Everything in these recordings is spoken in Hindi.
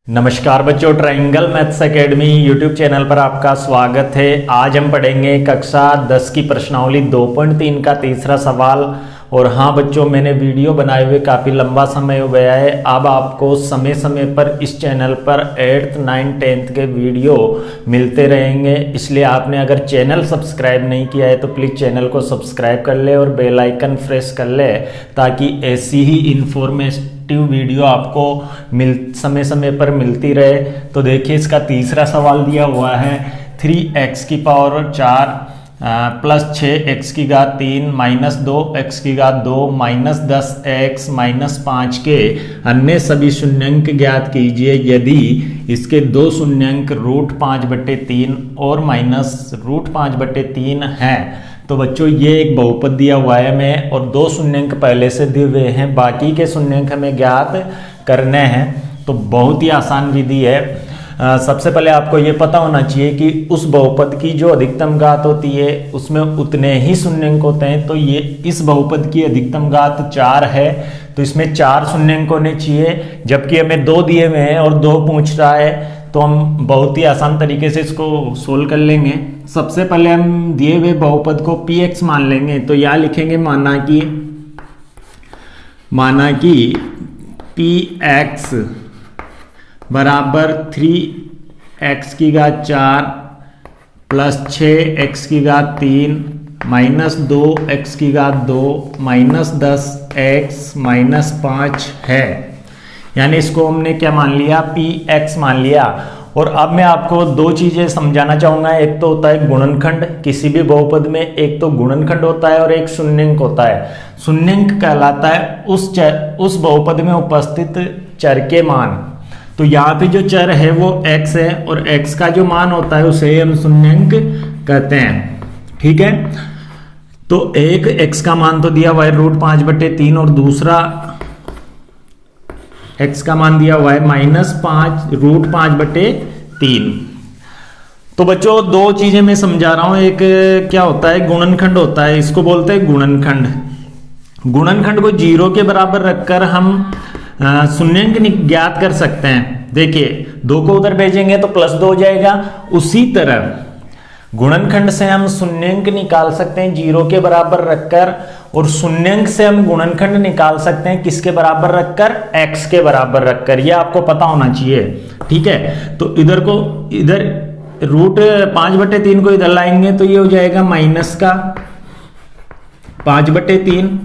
नमस्कार बच्चों, triangle maths academy YouTube channel पर आपका स्वागत है। आज हम पढ़ेंगे कक्षा 10 की प्रश्नावली 2.3 का तीसरा सवाल। और हाँ बच्चों, मैंने वीडियो बनाए हुए काफ़ी लंबा समय हो गया है। अब आपको समय समय पर इस चैनल पर 8th, 9th, 10th के वीडियो मिलते रहेंगे। इसलिए आपने अगर चैनल सब्सक्राइब नहीं किया है तो प्लीज़ चैनल को सब्सक्राइब कर ले और बेल आइकन प्रेस कर ले, ताकि ऐसी ही इंफॉर्मेटिव वीडियो आपको समय समय पर मिलती रहे। तो देखिए, इसका तीसरा सवाल दिया हुआ है 3x की पावर 4 प्लस 6x की घात 3 माइनस 2x की घात 2 माइनस 10x माइनस 5 के अन्य सभी शून्यंक ज्ञात कीजिए यदि इसके दो शून्यंक √5/3 और माइनस √5/3 हैं। तो बच्चों, ये एक बहुपद दिया हुआ है हमें और दो शून्यंक पहले से दिए हुए हैं, बाकी के शून्यंक हमें ज्ञात करने हैं। तो बहुत ही आसान विधि है। सबसे पहले आपको ये पता होना चाहिए कि उस बहुपद की जो अधिकतम घात होती है उसमें उतने ही शून्यंक होते हैं। तो ये इस बहुपद की अधिकतम घात 4 है, तो इसमें 4 शून्यंक होने चाहिए, जबकि हमें 2 दिए हुए हैं और 2 पूछ रहा है। तो हम बहुत ही आसान तरीके से इसको सोल्व कर लेंगे। सबसे पहले हम दिए हुए बहुपद को px मान लेंगे। तो यहाँ लिखेंगे माना कि px बराबर 3x की घात 4 प्लस 6x की घात 3 माइनस 2x की घात 2 माइनस 10x माइनस 5 है। यानी इसको हमने क्या मान लिया, px मान लिया। और अब मैं आपको दो चीजें समझाना चाहूंगा। एक तो होता है गुणनखंड, किसी भी बहुपद में एक तो गुणनखंड होता है और एक शून्यंक होता है। शून्यंक कहलाता है उस बहुपद में उपस्थित चर के मान। तो यहाँ पे जो चर है वो x है और x का जो मान होता है उसे हम शून्यंक कहते हैं। ठीक है, तो एक x का मान तो दिया हुआ है √5/3 और दूसरा x का मान दिया हुआ है -5 √5/3। तो बच्चों, दो चीजें मैं समझा रहा हूं। एक क्या होता है, गुणनखंड होता है, इसको बोलते हैं गुणनखंड। गुणनखंड को 0 के बराबर रखकर हम शून्यंक ज्ञात कर सकते हैं। देखिए, 2 को उधर भेजेंगे तो +2 हो जाएगा। उसी तरह गुणनखंड से हम शून्यंक निकाल सकते हैं 0 के बराबर रखकर, और शून्यंक से हम गुणनखंड निकाल सकते हैं किसके बराबर रखकर, x के बराबर रखकर। यह आपको पता होना चाहिए। ठीक है, तो इधर √5/3 को इधर लाएंगे तो ये हो जाएगा -5/3,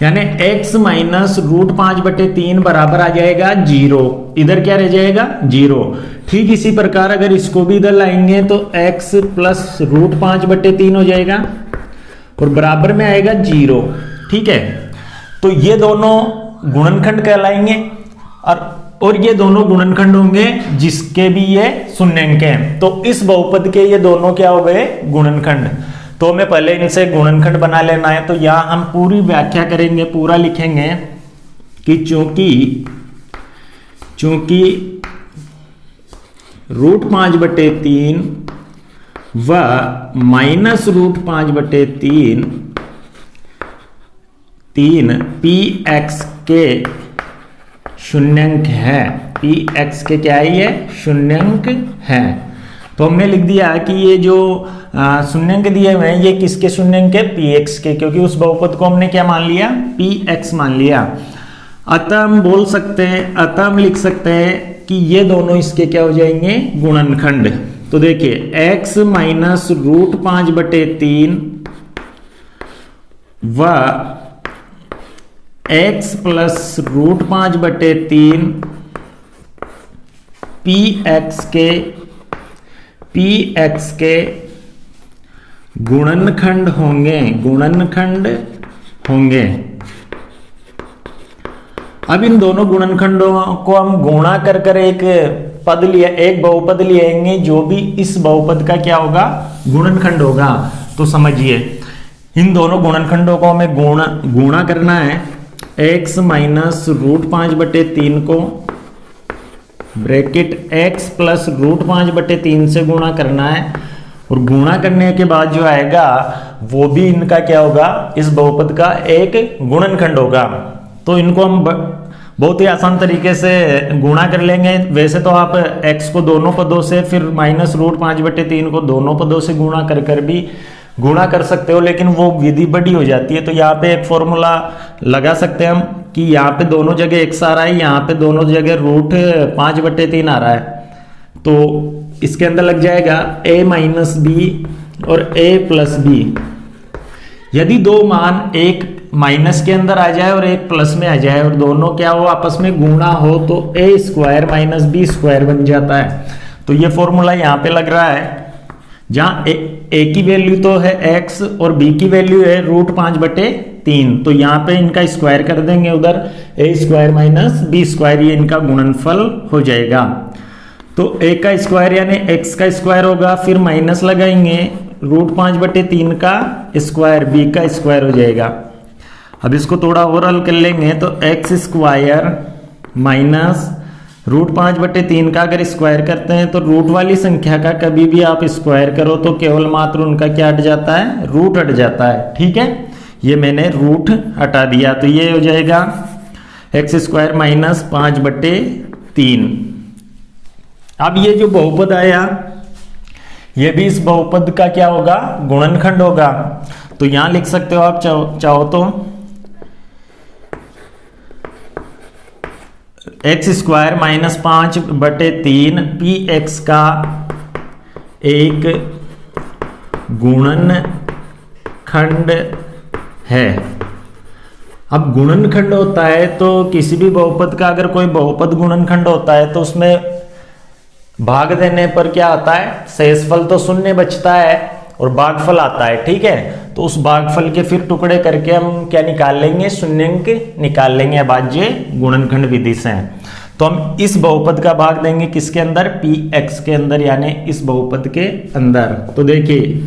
यानी x माइनस √5/3 बराबर आ जाएगा 0। इधर क्या रह जाएगा, 0। ठीक इसी प्रकार अगर इसको भी इधर लाएंगे तो x प्लस √5/3 हो जाएगा और बराबर में आएगा 0। ठीक है, तो ये दोनों गुणनखंड कहलाएंगे और ये दोनों गुणनखंड होंगे जिसके भी ये शून्यंक हैं। तो इस बहुपद के ये दोनों क्या हो गए, गुणनखंड। तो हमें पहले इनसे गुणनखंड बना लेना है। तो यहां हम पूरी व्याख्या करेंगे, पूरा लिखेंगे कि चूंकि √5/3 व माइनस √5/3 px के शून्यंक है। px के क्या है, ये शून्यंक है। तो हमने लिख दिया कि ये जो शून्यंक दिए हुए हैं ये किसके शून्यंक है, px के, क्योंकि उस बहुपद को हमने क्या मान लिया, px मान लिया। अतः हम लिख सकते हैं कि ये दोनों इसके क्या हो जाएंगे, गुणनखंड। तो देखिए, x माइनस √5/3 व x प्लस √5/3 px के गुणनखंड होंगे। अब इन दोनों गुणनखंडों को हम गुणा कर एक बहुपद लेंगे जो भी इस बहुपद का क्या होगा, गुणनखंड होगा। तो समझिए, इन दोनों गुणनखंडों को हमें गुणा करना है। x माइनस √5/3 को ब्रैकेट x प्लस √5/3 से गुणा करना है, और गुणा करने के बाद जो आएगा वो भी इनका क्या होगा, इस बहुपद का एक गुणनखंड होगा। तो इनको हम बहुत ही आसान तरीके से गुणा कर लेंगे। वैसे तो आप x को दोनों पदों से, फिर -√5/3 को दोनों पदों से गुणा कर कर भी गुणा कर सकते हो, लेकिन वो विधि बड़ी हो जाती है। तो यहाँ पे एक फॉर्मूला लगा सकते हैं हम कि यहाँ पे दोनों जगह x आ रहा है, यहाँ पे दोनों जगह √5/3 आ रहा है। तो इसके अंदर लग जाएगा a - b और a + b। यदि दो मान एक माइनस के अंदर आ जाए और एक प्लस में आ जाए और दोनों क्या हो, आपस में गुणा हो, तो a² - b² बन जाता है। तो ये फॉर्मूला यहाँ पे लग रहा है, जहां a की वैल्यू तो है x और b की वैल्यू है √5/3। तो यहाँ पे इनका स्क्वायर कर देंगे, उधर a² - b², ये इनका गुणनफल हो जाएगा। तो a का स्क्वायर यानी x का स्क्वायर होगा, फिर माइनस लगाएंगे √5/3 का स्क्वायर, b का स्क्वायर हो जाएगा। अब इसको थोड़ा और हल कर लेंगे तो x² - √5/3 का अगर स्क्वायर करते हैं तो रूट वाली संख्या का कभी भी आप स्क्वायर करो तो केवल मात्र उनका क्या हट जाता है, रूट हट जाता है। ठीक है, ये मैंने रूट हटा दिया, तो ये हो जाएगा x² - 5/3। अब ये जो बहुपद आया, ये भी इस बहुपद का क्या होगा, गुणनखंड होगा। तो यहां लिख सकते हो आप चाहो तो x² - 5/3 px का एक गुणनखंड है। अब गुणनखंड होता है तो किसी भी बहुपद का अगर कोई बहुपद गुणनखंड होता है तो उसमें भाग देने पर क्या आता है, शेषफल तो शून्य बचता है और भागफल आता है। ठीक है, तो उस भागफल के फिर टुकड़े करके हम क्या निकाल लेंगे, शून्यंक निकाल लेंगे अभाज्य गुणनखंड विधि से। तो हम इस बहुपद का भाग देंगे किसके अंदर, px के अंदर, यानी इस बहुपद के अंदर। तो देखिए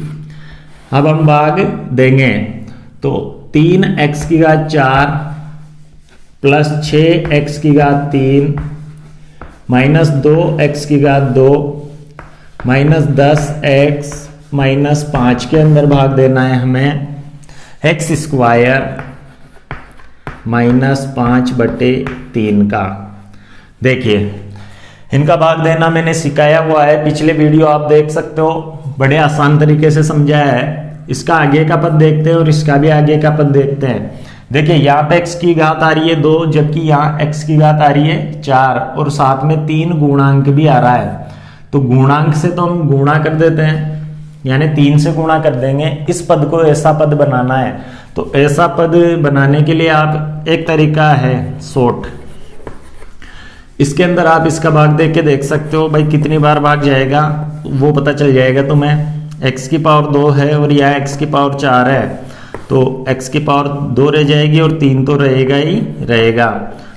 अब हम भाग देंगे, तो 3x⁴ plus 6x⁴ -2x⁴ -10x -5 के अंदर भाग देना है हमें x² - 5/3 का। देखिए इनका भाग देना मैंने सिखाया हुआ है, पिछले वीडियो आप देख सकते हो, बड़े आसान तरीके से समझाया है। इसका आगे का पद देखते हैं और इसका भी आगे का पद देखते हैं। देखिए यहाँ पे x की घात आ रही है 2, जबकि यहाँ x की घात आ रही है 4 और साथ में 3 गुणांक भी आ रहा है। तो गुणांक से तो हम गुणा कर देते हैं, यानी 3 से गुणा कर देंगे। इस पद को ऐसा पद बनाना है, तो ऐसा पद बनाने के लिए आप एक तरीका है शॉर्ट, इसके अंदर आप इसका भाग देख के देख सकते हो भाई कितनी बार भाग जाएगा, वो पता चल जाएगा तुम्हें। x⁴ 2 है और यह x⁴ 4 है, तो x⁴ 2 रह जाएगी और 3 तो रहेगा ही रहेगा।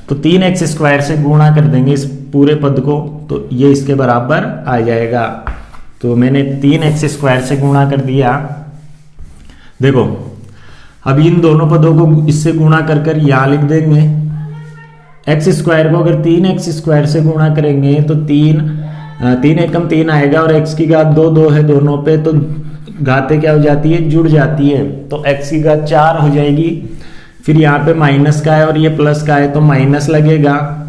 तो 3x² से गुणा कर देंगे इस पूरे पद को, तो ये इसके बराबर आ जाएगा। तो मैंने 3x² से गुणा कर दिया। देखो अब इन दोनों पदों को इससे गुणा कर कर यहाँ लिख देंगे। x² को अगर 3x² से गुणा करेंगे तो 3 एकम 3 आएगा और x की घात 2 है दोनों पे, तो घातें क्या हो जाती है, जुड़ जाती है। तो x की घात 4 हो जाएगी। फिर यहाँ पे माइनस का है और ये प्लस का है तो माइनस लगेगा।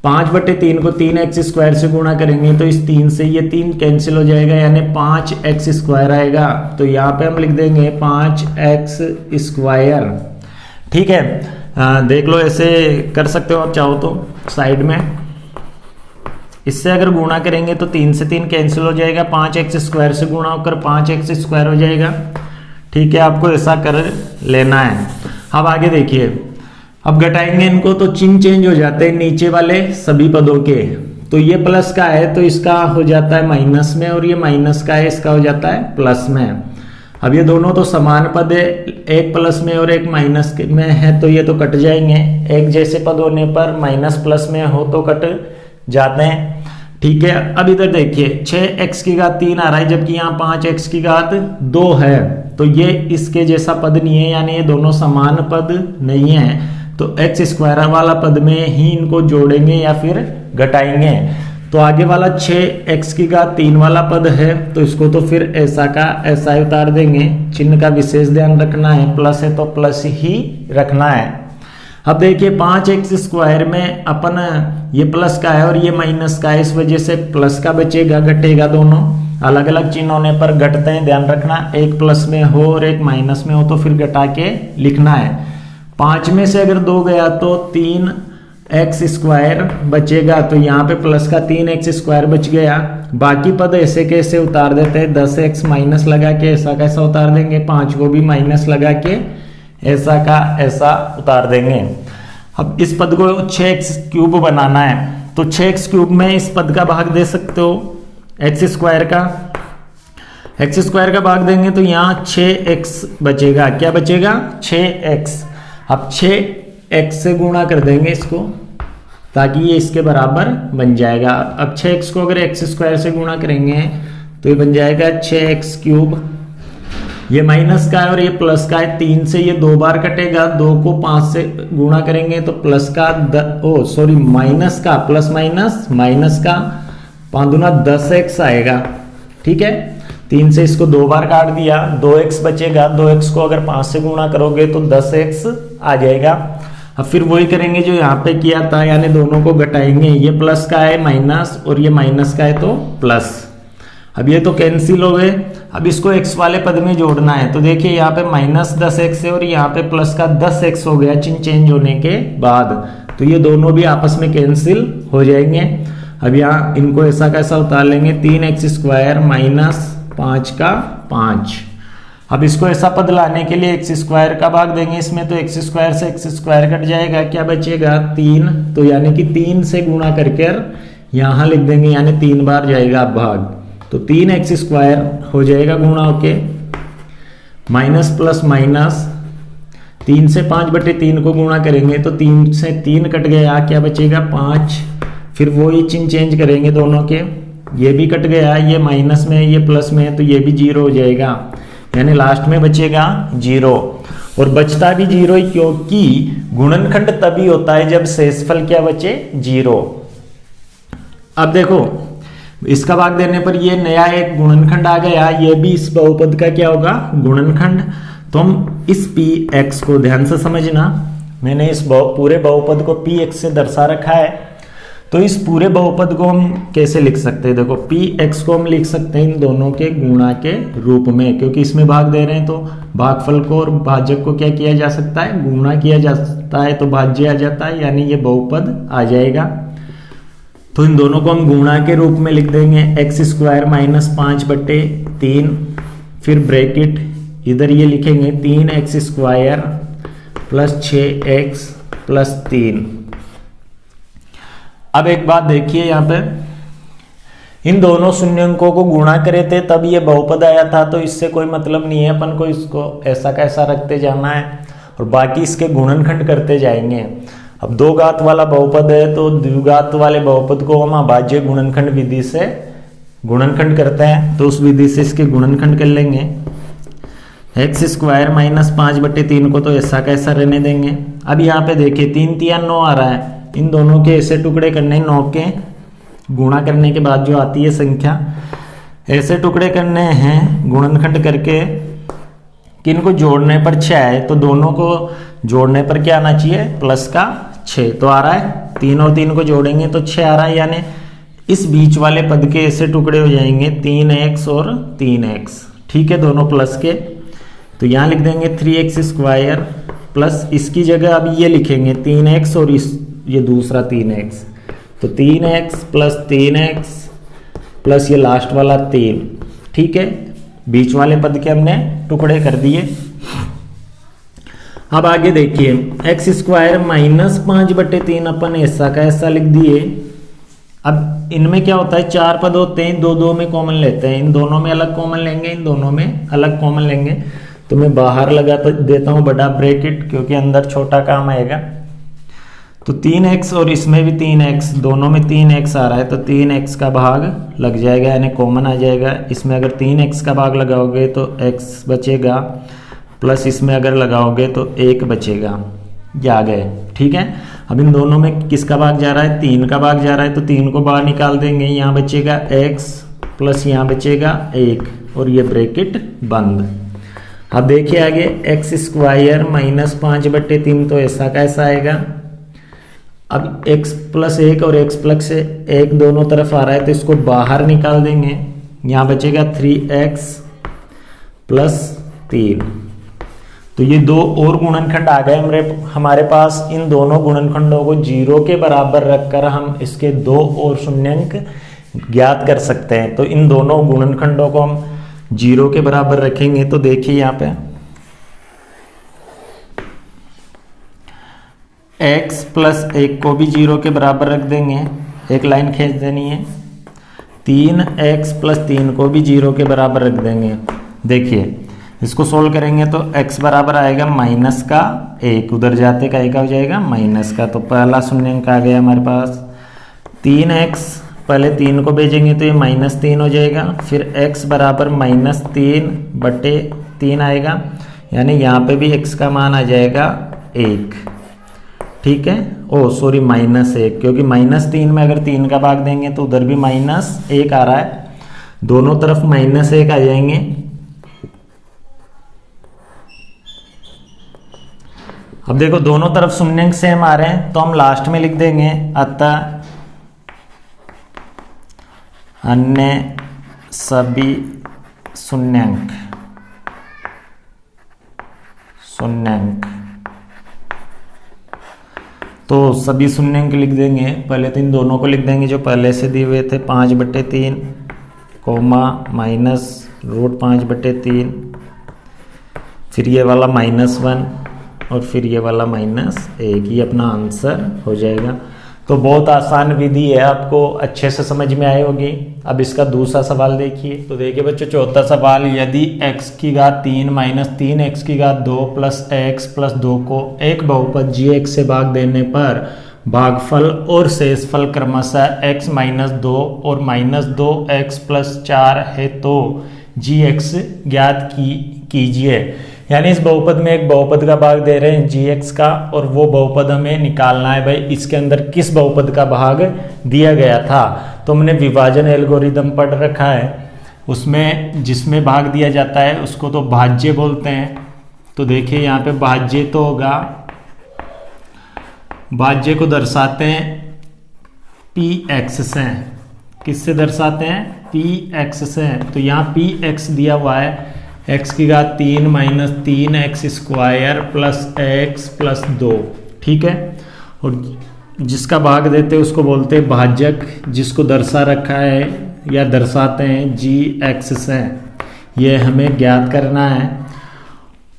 5/3 को 3x² से गुणा करेंगे तो इस 3 से ये 3 कैंसिल हो जाएगा, यानी 5x² आएगा। तो यहाँ पे हम लिख देंगे 5x²। ठीक है, देख लो, ऐसे कर सकते हो आप चाहो तो साइड में। इससे अगर गुणा करेंगे तो 3 से 3 कैंसिल हो जाएगा, 5x² से गुणा होकर 5x² हो जाएगा। ठीक है, आपको ऐसा कर लेना है। अब आगे देखिए, अब घटाएंगे इनको तो चिन्ह चेंज हो जाते हैं नीचे वाले सभी पदों के। तो ये प्लस का है तो इसका हो जाता है माइनस में, और ये माइनस का है इसका हो जाता है प्लस में। अब ये दोनों तो समान पद है, एक प्लस में और एक माइनस में है, तो ये तो कट जाएंगे। एक जैसे पद होने पर माइनस प्लस में हो तो कट जाते हैं। ठीक है, अब इधर देखिए 6x⁴ आ रहा है, जबकि यहाँ 5x⁴ 2 है, तो ये इसके जैसा पद नहीं है, यानी ये दोनों समान पद नहीं है। तो x² वाला पद में ही इनको जोड़ेंगे या फिर घटाएंगे। तो आगे वाला 6x⁴ वाला पद है, तो इसको तो फिर ऐसा का ऐसा ही उतार देंगे। चिन्ह का विशेष ध्यान रखना है, प्लस है तो प्लस ही रखना है। अब देखिए 5x² में अपन ये प्लस का है और ये माइनस का है, इस वजह से प्लस का बचेगा, घटेगा, दोनों अलग अलग चिन्ह होने पर घटते हैं, ध्यान रखना। एक प्लस में हो और एक माइनस में हो तो फिर घटा के लिखना है। 5 में से अगर 2 गया तो 3x² बचेगा, तो यहाँ पे प्लस का 3x² बच गया। बाकी पद ऐसे कैसे उतार देते हैं, 10x माइनस लगा के ऐसा कैसा उतार देंगे, 5 को भी माइनस लगा के ऐसा का ऐसा उतार देंगे। अब इस पद को 6x³ बनाना है, तो 6x³ में इस पद का भाग दे सकते हो, x² का भाग देंगे तो यहाँ 6x बचेगा। क्या बचेगा? 6x। अब 6x से गुणा कर देंगे इसको ताकि ये इसके बराबर बन जाएगा। अब 6x को अगर x² से गुणा करेंगे तो ये बन जाएगा 6x³। ये माइनस का है और ये प्लस का है, 3 से ये 2 बार कटेगा, 2 को 5 से गुणा करेंगे तो प्लस का माइनस का, प्लस माइनस का 5 दूना 10x आएगा। ठीक है, 3 से इसको 2 बार काट दिया, 2x बचेगा। 2x को अगर 5 से गुणा करोगे तो 10x आ जाएगा। अब फिर वही करेंगे जो यहाँ पे किया था, यानी दोनों को घटाएंगे। ये प्लस का है माइनस और ये माइनस का है तो प्लस। अब ये तो कैंसिल हो गए। अब इसको x वाले पद में जोड़ना है, तो देखिए यहाँ पे -10x है और यहाँ पे प्लस का 10x हो गया चिन्ह चेंज होने के बाद, तो ये दोनों भी आपस में कैंसिल हो जाएंगे। अब यहाँ इनको ऐसा कैसा उतार लेंगे, 3x² माइनस 5 का 5। अब इसको ऐसा पद लाने के लिए x² का भाग देंगे इसमें, तो x² से x² कट जाएगा, क्या बचेगा 3। तो यानी कि 3 से गुणा करके यहाँ लिख देंगे, यानी 3 बार जाएगा भाग, तो 3x² हो जाएगा गुणा होके, माइनस प्लस माइनस 3 से 5/3 को गुणा करेंगे तो 3 से 3 कट गया, क्या बचेगा 5। फिर वो ही चिन्ह चेंज करेंगे दोनों के, ये भी कट गया, ये माइनस में ये प्लस में, तो ये भी 0 हो जाएगा, यानी लास्ट में बचेगा 0। और बचता भी 0 ही, क्योंकि गुणनखंड तभी होता है जब शेषफल क्या बचे 0। अब देखो इसका भाग देने पर ये नया एक गुणनखंड आ गया, ये भी इस बहुपद का क्या होगा गुणनखंड। तो हम इस px को ध्यान से समझना, मैंने इस पूरे बहुपद को px से दर्शा रखा है। तो इस पूरे बहुपद को हम कैसे लिख सकते हैं, देखो px को हम लिख सकते हैं इन दोनों के गुणा के रूप में, क्योंकि इसमें भाग दे रहे हैं तो भागफल को और भाजक को क्या किया जा सकता है, गुणा किया जा सकता है, तो भाज्य आ जाता है, यानी ये बहुपद आ जाएगा। तो इन दोनों को हम गुणा के रूप में लिख देंगे, x² माइनस 5/3, फिर ब्रैकेट इधर ये लिखेंगे 3x² प्लस 6x प्लस 3। अब एक बात देखिए, यहाँ पे इन दोनों शून्यंकों को गुणा करे थे तब ये बहुपद आया था, तो इससे कोई मतलब नहीं है, अपन को इसको ऐसा कैसा रखते जाना है और बाकी इसके गुणनखंड करते जाएंगे। अब 2 घात वाला बहुपद है तो द्विघात वाले बहुपद को हम अभाज्य गुणनखंड विधि से गुणनखंड करते हैं, तो उस विधि से इसके गुणनखंड कर लेंगे। x² माइनस 5/3 को तो ऐसा कैसा रहने देंगे। अब यहाँ पे देखिए 3 3 9 आ रहा है, इन दोनों के ऐसे टुकड़े करने, 9 के गुणा करने के बाद जो आती है संख्या, ऐसे टुकड़े करने हैं गुणनखंड करके, किन को जोड़ने पर 6 है, तो दोनों को जोड़ने पर क्या आना चाहिए प्लस का 6, तो आ रहा है 3 और 3 को जोड़ेंगे तो 6 आ रहा है, यानी इस बीच वाले पद के ऐसे टुकड़े हो जाएंगे 3x और 3x। ठीक है, दोनों प्लस के, तो यहाँ लिख देंगे 3x² प्लस इसकी जगह अब ये लिखेंगे 3x और ये दूसरा 3x, तो 3x प्लस 3x प्लस ये लास्ट वाला 3। ठीक है, बीच वाले पद के हमने टुकड़े कर दिए। अब आगे देखिए x² माइनस 5/3 अपन ऐसा का ऐसा लिख दिए। अब इनमें क्या होता है, 4 पद होते हैं, 2 में कॉमन लेते हैं, इन दोनों में अलग कॉमन लेंगे, इन दोनों में अलग कॉमन लेंगे, तो मैं बाहर लगा देता हूं बड़ा ब्रैकेट, क्योंकि अंदर छोटा काम आएगा। तो 3x और इसमें भी 3x, दोनों में 3x आ रहा है, तो 3x का भाग लग जाएगा, यानी कॉमन आ जाएगा। इसमें अगर 3x का भाग लगाओगे तो x बचेगा, प्लस इसमें अगर लगाओगे तो 1 बचेगा, ये आ गए। ठीक है, अब इन दोनों में किसका भाग जा रहा है, 3 का भाग जा रहा है, तो 3 को बाहर निकाल देंगे, यहाँ बचेगा x प्लस यहाँ बचेगा 1 और ये ब्रैकेट बंद। अब देखिए आगे एक्स स्क्वायर माइनस 5/3 तो ऐसा कैसा आएगा। अब x प्लस 1 और x प्लस 1 दोनों तरफ आ रहा है तो इसको बाहर निकाल देंगे। यहाँ बचेगा 3x प्लस 3। तो ये दो और गुणनखंड आ गए हमारे पास। इन दोनों गुणनखंडों को 0 के बराबर रखकर हम इसके दो और शून्यंक ज्ञात कर सकते हैं। तो इन दोनों गुणनखंडों को हम 0 के बराबर रखेंगे तो देखिए यहाँ पे x प्लस 1 को भी 0 के बराबर रख देंगे, एक लाइन खींच देनी है। 3x प्लस 3 को भी 0 के बराबर रख देंगे। देखिए इसको सोल्व करेंगे तो x बराबर आएगा माइनस का 1, उधर जाते का एक हो जाएगा माइनस का। तो पहला शून्यंक आ गया हमारे पास। 3x पहले 3 को भेजेंगे तो ये -3 हो जाएगा। फिर x बराबर -3/3 आएगा, यानी यहाँ पे भी x का मान आ जाएगा 1। ठीक है, ओ सॉरी -1, क्योंकि -3 में अगर 3 का भाग देंगे तो उधर भी -1 आ रहा है, दोनों तरफ -1 आ जाएंगे। अब देखो दोनों तरफ शून्यंक सेम आ रहे हैं तो हम लास्ट में लिख देंगे अतः अन्य सभी शून्यंक तो सभी शून्यंक लिख देंगे। पहले तो इन दोनों को लिख देंगे जो पहले से दिए हुए थे, 5/3 कोमा -√5/3, फिर ये वाला -1 और फिर ये वाला -1, ये अपना आंसर हो जाएगा। तो बहुत आसान विधि है, आपको अच्छे से समझ में आई होगी। अब इसका दूसरा सवाल देखिए। तो देखिए बच्चों चौथा सवाल, यदि x की घात 3 माइनस 3x की घात 2 प्लस x प्लस 2 को एक बहुपद gx से भाग देने पर भागफल और शेषफल क्रमशः x -2 और -2x प्लस 4 है तो gx ज्ञात कीजिए। यानी इस बहुपद में एक बहुपद का भाग दे रहे हैं gx का, और वो बहुपद हमें निकालना है भाई इसके अंदर किस बहुपद का भाग दिया गया था। तो हमने विभाजन एल्गोरिदम पढ़ रखा है, उसमें जिसमें भाग दिया जाता है उसको तो भाज्य बोलते हैं। तो देखिए यहाँ पे भाज्य तो होगा, भाज्य को दर्शाते हैं px से। किससे दर्शाते हैं? px से। तो यहाँ px दिया हुआ है x की घात 3 minus 3x square plus x plus 2। ठीक है, और जिसका भाग देते हैं उसको बोलते हैं भाजक, जिसको दर्शा रखा है या दर्शाते हैं gx से। ये हमें ज्ञात करना है।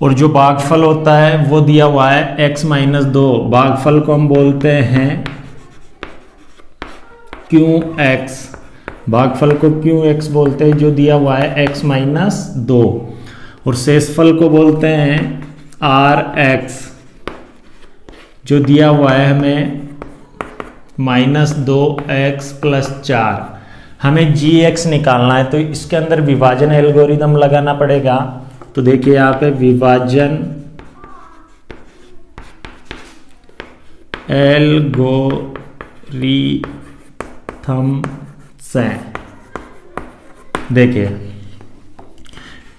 और जो भागफल होता है वो दिया हुआ है x -2, भागफल को हम बोलते हैं qx, भागफल को qx बोलते हैं जो दिया हुआ है x -2, और शेषफल को बोलते हैं rx जो दिया हुआ है हमें -2x प्लस 4। हमें gx निकालना है तो इसके अंदर विभाजन एल्गोरिदम लगाना पड़ेगा। तो देखिए यहाँ पे विभाजन एल्गोरिथम से देखिए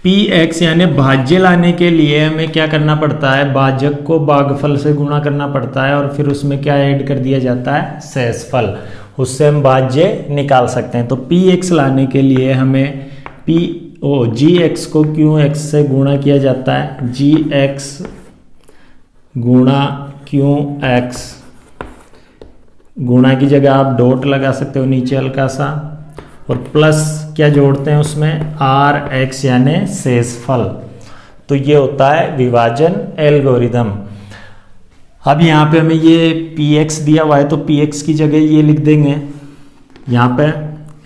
px यानी भाज्य लाने के लिए हमें क्या करना पड़ता है, भाजक को भागफल से गुणा करना पड़ता है और फिर उसमें क्या ऐड कर दिया जाता है, शेषफल, उससे हम भाज्य निकाल सकते हैं। तो px लाने के लिए हमें gx को qx से गुणा किया जाता है, gx गुणा qx, गुणा की जगह आप डॉट लगा सकते हो नीचे हल्का सा, और प्लस क्या जोड़ते हैं उसमें rx यानी शेषफल। तो ये होता है विभाजन एल्गोरिदम। अब यहाँ पे हमें ये px दिया हुआ है तो px की जगह ये लिख देंगे यहाँ पे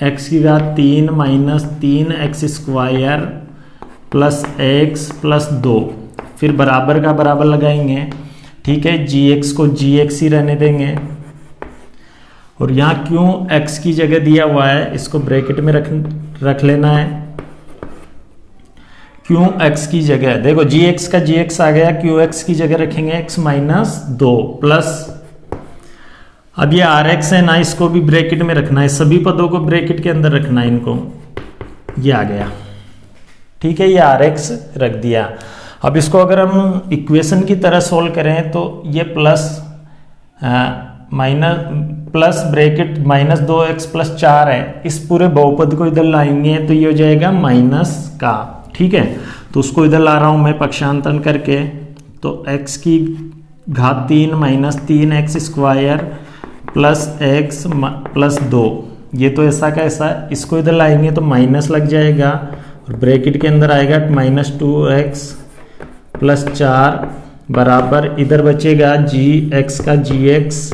x की घात 3 minus 3x square plus x plus 2, फिर बराबर का बराबर लगाएंगे। ठीक है, gx को gx ही रहने देंगे, और यहाँ क्यों x की जगह दिया हुआ है इसको ब्रैकेट में रख लेना है। क्यों x की जगह देखो gx का gx आ गया, qx की जगह रखेंगे x -2 प्लस, अब ये rx है ना, इसको भी ब्रैकेट में रखना है, सभी पदों को ब्रैकेट के अंदर रखना है इनको, ये आ गया। ठीक है, ये rx रख दिया। अब इसको अगर हम इक्वेशन की तरह सोल्व करें तो ये प्लस ब्रैकेट -2x+4 है, इस पूरे बहुपद को इधर लाएंगे तो ये हो जाएगा माइनस का। ठीक है, तो उसको इधर ला रहा हूं मैं पक्षांतरण करके, तो x की घात 3 -3x² प्लस x प्लस 2, ये तो ऐसा का ऐसा, इसको इधर लाएंगे तो माइनस लग जाएगा और ब्रैकेट के अंदर आएगा -2x+4 बराबर इधर बचेगा x का gx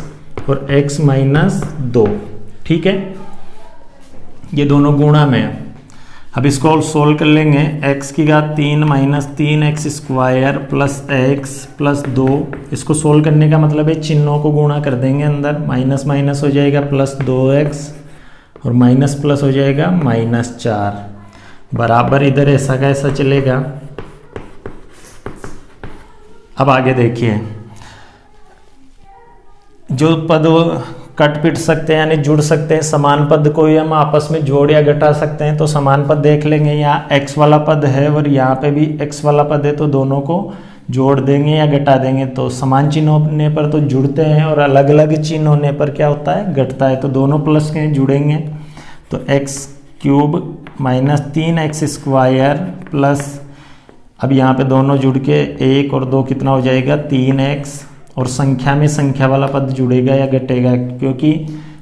और x -2। ठीक है, ये दोनों गुणा में है। अब इसको सोल्व कर लेंगे, x की घात 3 -3x² प्लस x प्लस 2, इसको सोल्व करने का मतलब है चिन्हों को गुणा कर देंगे, अंदर माइनस माइनस हो जाएगा +2x और माइनस प्लस हो जाएगा -4 बराबर इधर ऐसा का ऐसा चलेगा। अब आगे देखिए, जो पद कट पिट सकते हैं यानी जुड़ सकते हैं, समान पद को हम आपस में जोड़ या घटा सकते हैं, तो समान पद देख लेंगे। यहाँ x वाला पद है और यहाँ पे भी x वाला पद है, तो दोनों को जोड़ देंगे या घटा देंगे। तो समान चिन्ह होने पर तो जुड़ते हैं और अलग अलग चिन्ह होने पर क्या होता है, घटता है। तो दोनों प्लस के जुड़ेंगे, तो x³ -3x² प्लस, अब यहाँ पे दोनों जुड़ के 1 और 2 कितना हो जाएगा 3x, और संख्या में संख्या वाला पद जुड़ेगा या घटेगा, क्योंकि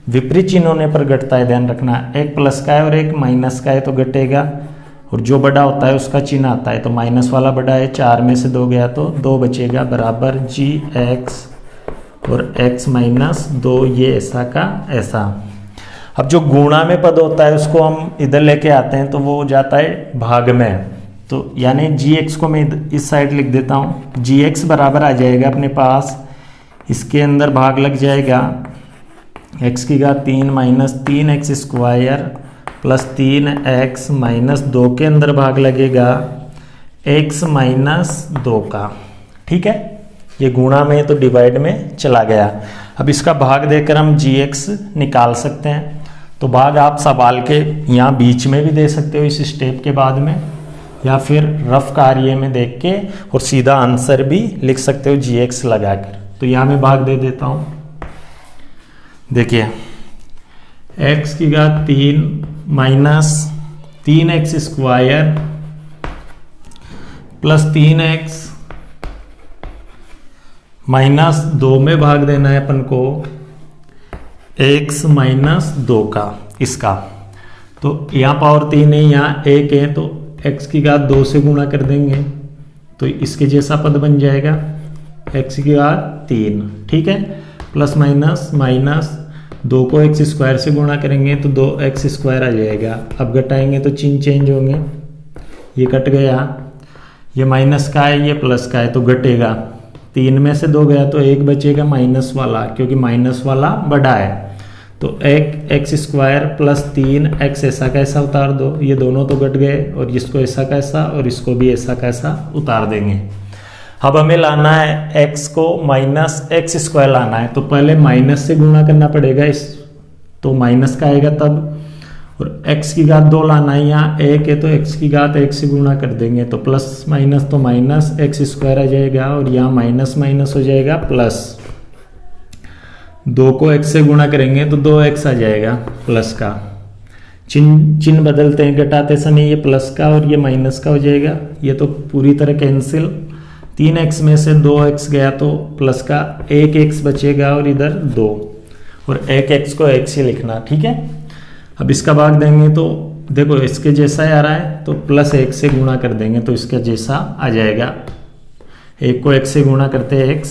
विपरीत चिन्ह होने पर घटता है, ध्यान रखना। एक प्लस का है और एक माइनस का है तो घटेगा, और जो बड़ा होता है उसका चिन्ह आता है, तो माइनस वाला बड़ा है, 4 में से 2 गया तो 2 बचेगा बराबर gx और x -2, ये ऐसा का ऐसा। अब जो गुणा में पद होता है उसको हम इधर लेके आते हैं तो वो हो जाता है भाग में, तो यानी gx को मैं इस साइड लिख देता हूँ, gx बराबर आ जाएगा अपने पास, इसके अंदर भाग लग जाएगा x की घात 3 -3x² प्लस 3x -2 के अंदर भाग लगेगा x -2 का। ठीक है, ये गुणा में तो डिवाइड में चला गया। अब इसका भाग देकर हम gx निकाल सकते हैं, तो भाग आप सवाल के यहाँ बीच में भी दे सकते हो इस स्टेप के बाद में, या फिर रफ कार्य में देख के और सीधा आंसर भी लिख सकते हो gx लगाकर। तो यहाँ मैं भाग दे देता हूँ, देखिए x की घात 3 -3x² प्लस 3x -2 में भाग देना है अपन को x -2 का, इसका। तो यहाँ पावर 3 है, यहाँ 1 है, तो x की घात 2 से गुणा कर देंगे तो इसके जैसा पद बन जाएगा x की घात 3। ठीक है, प्लस माइनस माइनस 2 को x² से गुणा करेंगे तो 2x² आ जाएगा। अब घटाएंगे तो चिन्ह चेंज होंगे, ये कट गया, ये माइनस का है ये प्लस का है तो घटेगा, 3 में से 2 गया तो 1 बचेगा माइनस वाला, क्योंकि माइनस वाला बड़ा है। तो एक x² प्लस 3x ऐसा कैसा उतार दो, ये दोनों तो घट गए, और इसको ऐसा कैसा और इसको भी ऐसा कैसा उतार देंगे। अब हमें लाना है x को -x² लाना है, तो पहले माइनस से गुणा करना पड़ेगा, इस तो माइनस का आएगा तब, और x की घात 2 लाना है, यहाँ 1 है तो x की घात 1 से गुणा कर देंगे तो प्लस माइनस तो माइनस x² आ जाएगा, और यहाँ माइनस माइनस हो जाएगा प्लस, 2 को x से गुणा करेंगे तो 2x आ जाएगा प्लस का। चिन्ह बदलते हैं घटाते समय, ये प्लस का और ये माइनस का हो जाएगा, ये तो पूरी तरह कैंसिल, 3x में से 2x गया तो प्लस का 1x बचेगा और इधर 2, और 1x को x ही लिखना। ठीक है, अब इसका भाग देंगे तो देखो इसके जैसा ही आ रहा है, तो प्लस 1 से गुणा कर देंगे तो इसका जैसा आ जाएगा। 1 को x से गुणा करते हैं x,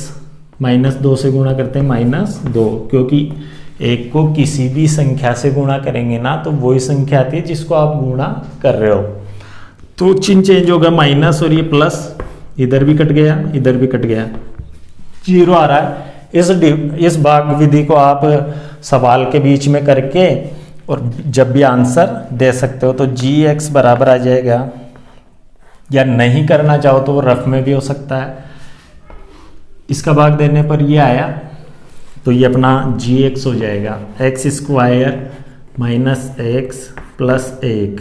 -2 से गुणा करते हैं -2, क्योंकि 1 को किसी भी संख्या से गुणा करेंगे ना तो वही संख्या आती है जिसको आप गुणा कर रहे हो। तो चिन्ह चेंज होगा, माइनस और ये प्लस, इधर भी कट गया इधर भी कट गया, 0 आ रहा है। इस भाग विधि को आप सवाल के बीच में करके और जब भी आंसर दे सकते हो, तो gx बराबर आ जाएगा, या नहीं करना चाहो तो वो रफ में भी हो सकता है। इसका भाग देने पर ये आया तो ये अपना gx हो जाएगा, x² - x + 1,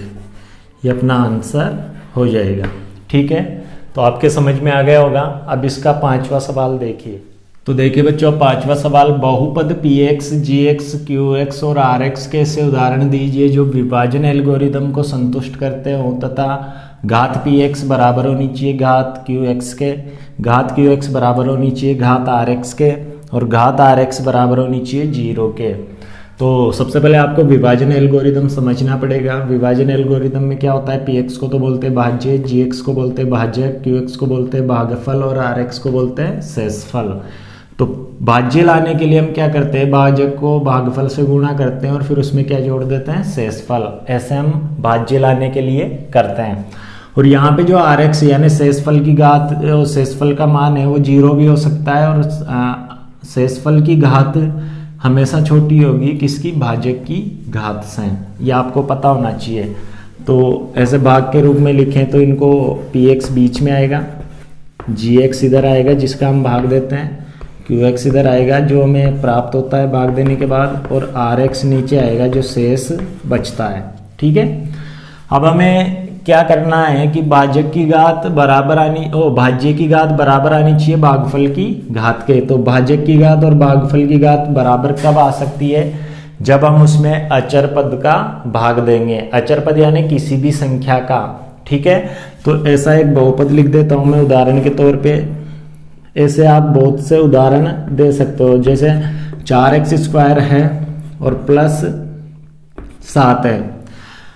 ये अपना आंसर हो जाएगा। ठीक है, तो आपके समझ में आ गया होगा। अब इसका पांचवा सवाल देखिए। तो देखिए बच्चों, पांचवा सवाल, बहुपद px, gx, qx और rx के ऐसे उदाहरण दीजिए जो विभाजन एल्गोरिदम को संतुष्ट करते हो तथा घात px बराबर होनी चाहिए घात qx के, घात qx बराबर होनी चाहिए घात rx के और घात rx बराबर होनी चाहिए 0 के। तो सबसे पहले आपको विभाजन एल्गोरिदम समझना पड़ेगा। विभाजन एल्गोरिदम में क्या होता है, px को तो बोलते हैं भाज्य, gx को बोलते हैं भाजक, qx को बोलते हैं भागफल और rx को बोलते हैं शेषफल। तो भाज्य लाने के लिए हम क्या करते हैं, भाजक को भागफल से गुणा करते हैं और फिर उसमें क्या जोड़ देते हैं, शेषफल। ऐसे हम भाज्य लाने के लिए करते हैं। और यहाँ पे जो rx यानी शेषफल की घात, शेषफल का मान है वो 0 भी हो सकता है और शेषफल की घात हमेशा छोटी होगी किसकी, भाजक की घात से। ये आपको पता होना चाहिए। तो ऐसे भाग के रूप में लिखें तो इनको px बीच में आएगा, gx इधर आएगा जिसका हम भाग देते हैं, qx इधर आएगा जो हमें प्राप्त होता है भाग देने के बाद, और rx नीचे आएगा जो शेष बचता है। ठीक है। अब हमें क्या करना है कि भाजक की घात बराबर भाज्य की घात बराबर आनी चाहिए भागफल की घात के। तो भाजक की घात और भागफल की घात बराबर कब आ सकती है, जब हम उसमें अचर पद का भाग देंगे। अचर पद यानी किसी भी संख्या का। ठीक है। तो ऐसा एक बहुपद लिख देता हूं मैं उदाहरण के तौर पे। ऐसे आप बहुत से उदाहरण दे सकते हो, जैसे 4x² है और प्लस 7 है।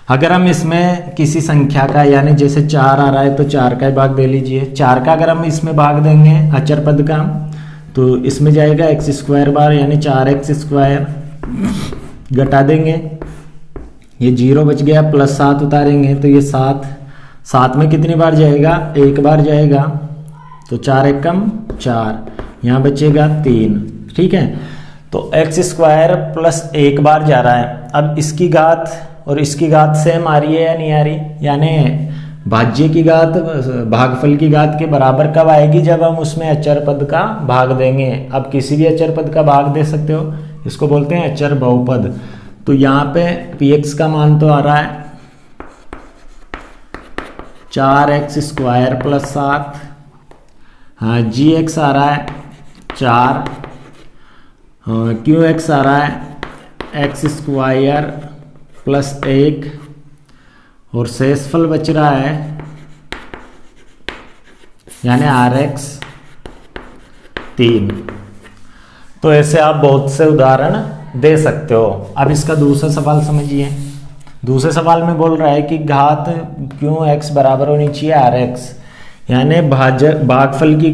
अगर हम इसमें किसी संख्या का यानी जैसे 4 आ रहा है तो 4 का ही भाग दे लीजिए। 4 का अगर हम इसमें भाग देंगे अचर पद का तो इसमें जाएगा x² बार यानी 4x², घटा देंगे ये 0 बच गया, प्लस 7 उतारेंगे तो ये 7 में कितनी बार जाएगा, 1 बार जाएगा। तो 4 एकम 4, यहाँ बचेगा 3। ठीक है। तो x² प्लस 1 बार जा रहा है। अब इसकी घात और इसकी घात सेम आ रही है या नहीं आ रही, यानी भाज्य की घात भागफल की घात के बराबर कब आएगी, जब हम उसमें अचर पद का भाग देंगे। अब किसी भी अचर पद का भाग दे सकते हो, इसको बोलते हैं अचर बहुपद। तो यहाँ पे px का मान तो आ रहा है 4x² प्लस 7, हाँ gx आ रहा है 4, qx आ रहा है x² प्लस 1 और शेषफल बच रहा है यानी rx 3। तो ऐसे आप बहुत से उदाहरण दे सकते हो। अब इसका दूसरा सवाल समझिए। दूसरे सवाल में बोल रहा है कि घात क्यों x बराबर होनी चाहिए rx, यानी भागफल की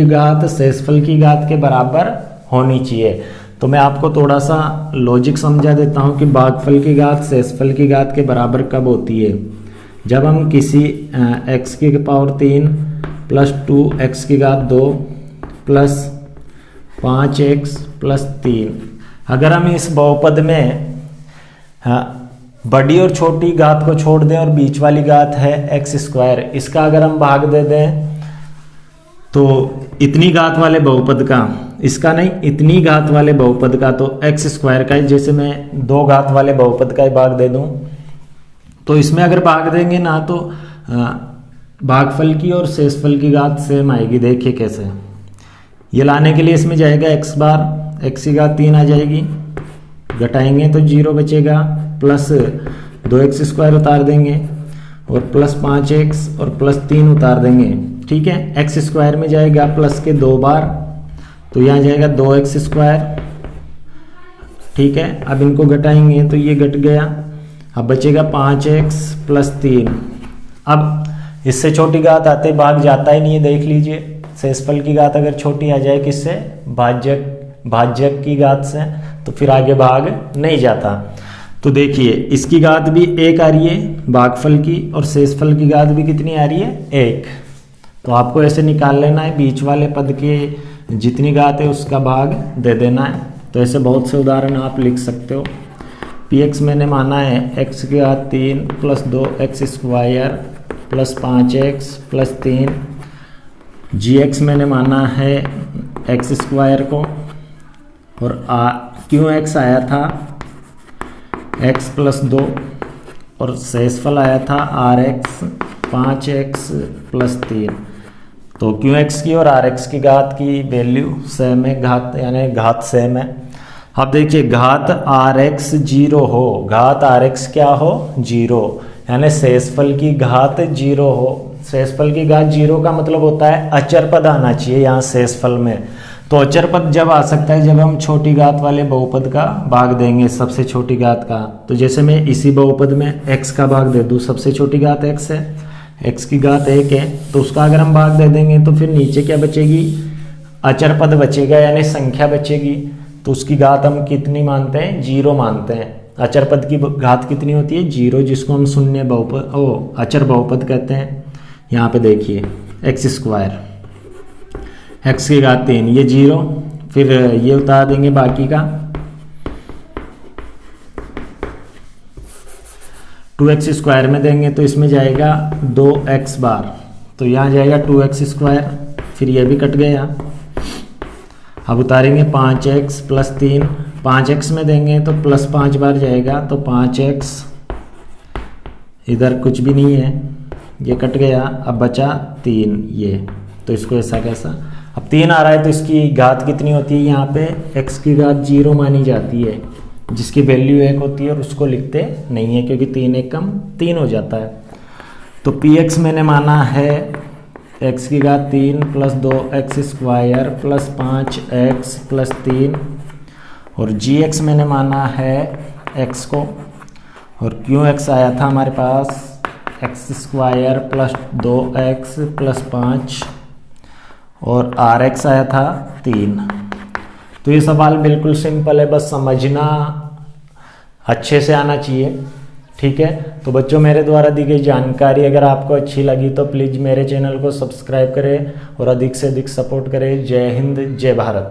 घात शेषफल की घात के बराबर होनी चाहिए। तो मैं आपको थोड़ा सा लॉजिक समझा देता हूं कि भागफल की घात शेषफल की घात के बराबर कब होती है, जब हम किसी x की पावर 3 प्लस 2x की घात 2 प्लस 5x प्लस 3, अगर हम इस बहुपद में बड़ी और छोटी घात को छोड़ दें और बीच वाली घात है x², इसका अगर हम भाग दे दें तो इतनी घात वाले बहुपद का, इसका नहीं इतनी घात वाले बहुपद का, तो x² का, जैसे मैं 2 घात वाले बहुपद का ही भाग दे दूं तो इसमें अगर भाग देंगे ना तो भागफल की और शेषफल की घात सेम आएगी। देखिए कैसे, ये लाने के लिए इसमें जाएगा x बार, x की घात 3 आ जाएगी, घटाएंगे तो 0 बचेगा, प्लस 2x² उतार देंगे और प्लस 5x और प्लस 3 उतार देंगे। ठीक है। x² में जाएगा प्लस के 2 बार, तो यहाँ जाएगा 2x²। ठीक है। अब इनको घटाएंगे तो ये घट गया, अब बचेगा 5x प्लस 3। अब इससे छोटी घात आते भाग जाता ही नहीं है, देख लीजिए। शेषफल की घात अगर छोटी आ जाए किससे, भाज्यक की घात से, तो फिर आगे भाग नहीं जाता। तो देखिए इसकी घात भी 1 आ रही है भागफल की, और शेषफल की घात भी कितनी आ रही है, 1। तो आपको ऐसे निकाल लेना है, बीच वाले पद के जितनी घात है उसका भाग दे देना है। तो ऐसे बहुत से उदाहरण आप लिख सकते हो। px मैंने माना है x की घात 3 plus 2x² plus 5x plus 3, gx मैंने माना है x² को, और qx आया था x प्लस 2 और शेषफल आया था rx 5x प्लस 3। तो क्यों x की और आर एक्स की घात की वैल्यू सेम है, घात यानी घात सेम है। अब देखिए घात आर एक्स जीरो हो, घात आर एक्स क्या हो, जीरो, यानी शेषफल की घात जीरो हो। शेषफल की घात जीरो का मतलब होता है अचर पद आना चाहिए यहाँ शेषफल में। तो अचर पद जब आ सकता है जब हम छोटी घात वाले बहुपद का भाग देंगे सबसे छोटी घात का। तो जैसे मैं इसी बहुपद में x का भाग दे दूँ, सबसे छोटी घात x है, x की घात 1 है, तो उसका अगर हम भाग दे देंगे तो फिर नीचे क्या बचेगी, अचर पद बचेगा यानी संख्या बचेगी। तो उसकी घात हम कितनी मानते हैं, जीरो मानते हैं। अचर पद की घात कितनी होती है, जीरो, जिसको हम शून्य बहुपद अचर बहुपद कहते हैं। यहाँ पे देखिए एक्स स्क्वायर, एक्स की घात 3, ये जीरो, फिर ये उतार देंगे बाकी का 2x स्क्वायर में देंगे तो इसमें जाएगा 2x बार, तो यहाँ जाएगा 2x स्क्वायर, फिर ये भी कट गया। अब उतारेंगे 5x प्लस 3, 5x में देंगे तो प्लस 5 बार जाएगा, तो 5x, इधर कुछ भी नहीं है, ये कट गया, अब बचा 3 ये, तो इसको ऐसा कैसा, अब 3 आ रहा है तो इसकी घात कितनी होती है, यहाँ पे x की घात 0 मानी जाती है, जिसकी वैल्यू 1 होती है और उसको लिखते नहीं है क्योंकि 3 1 कम 3 हो जाता है। तो px मैंने माना है x की घात 3 plus 2x square plus 5x plus 3, और gx मैंने माना है x को, और क्यों x आया था हमारे पास x square plus 2x plus 5, और rx आया था 3। तो ये सवाल बिल्कुल सिंपल है, बस समझना अच्छे से आना चाहिए, ठीक है। तो बच्चों मेरे द्वारा दी गई जानकारी अगर आपको अच्छी लगी तो प्लीज़ मेरे चैनल को सब्सक्राइब करें और अधिक से अधिक सपोर्ट करें। जय हिंद, जय भारत।